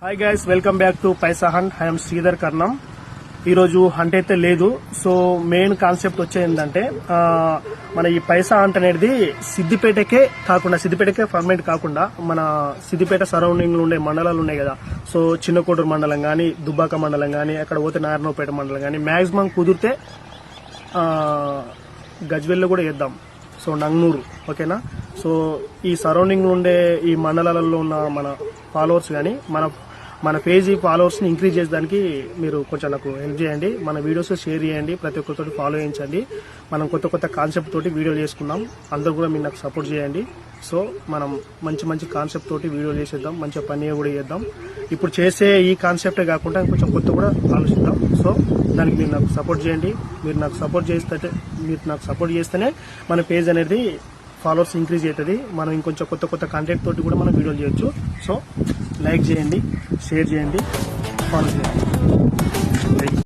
Hi guys, welcome back to Paisa Hunt. I'm Sridhar Karnam. ఈరోజు hunt అయితే లేదు. సో మెయిన్ కాన్సెప్ట్ వచ్చేందంటే మన ఈ పైసా హంట్ అనేది సిద్దిపేటకే పర్మనెంట్ కాకుండా మన సిద్దిపేట సరౌండింగ్ ఉండే మండలాలు ఉన్నాయి కదా. సో చిన్నకోటూరు మండలం కానీ, దుబ్బాక మండలం కానీ, అక్కడ పోతే నారాయణపేట మండలం కానీ, మాక్సిమం కుదిరితే గజ్వెల్లో కూడా వేద్దాం. సో నంగనూరు, ఓకేనా. సో ఈ సరౌండింగ్ ఉండే ఈ మండలాలలో ఉన్న మన ఫాలోవర్స్ కానీ మన పేజీ ఫాలోవర్స్ ని ఇంక్రీజ్ చేసేదానికి మీరు కొంచెం నాకు హెల్ప్ చేయండి. మన వీడియోస్ షేర్ చేయండి, ప్రతి ఒక్కరితోటి ఫాలో చేయించండి. మనం కొత్త కాన్సెప్ట్ తోటి వీడియోలు చేసుకున్నాం. అందరూ కూడా మీరు నాకు సపోర్ట్ చేయండి. సో మనం మంచి కాన్సెప్ట్ తోటి వీడియోలు చేసేద్దాం, మంచిగా పని కూడా చేద్దాం. ఇప్పుడు చేసే ఈ కాన్సెప్టే కాకుండా కొంచెం కొత్త కూడా ఆలోచిద్దాం. సో దానికి మీరు నాకు సపోర్ట్ చేయండి. మీరు నాకు సపోర్ట్ చేస్తేనే మన పేజ్ అనేది ఫాలోవర్స్ ఇంక్రీజ్ అవుతుంది. మనం ఇంకొంచెం కొత్త కంటెంట్ తోటి కూడా మనం వీడియోలు చేయొచ్చు. సో లైక్ చేయండి, షేర్ చేయండి, ఫాలో చేయండి.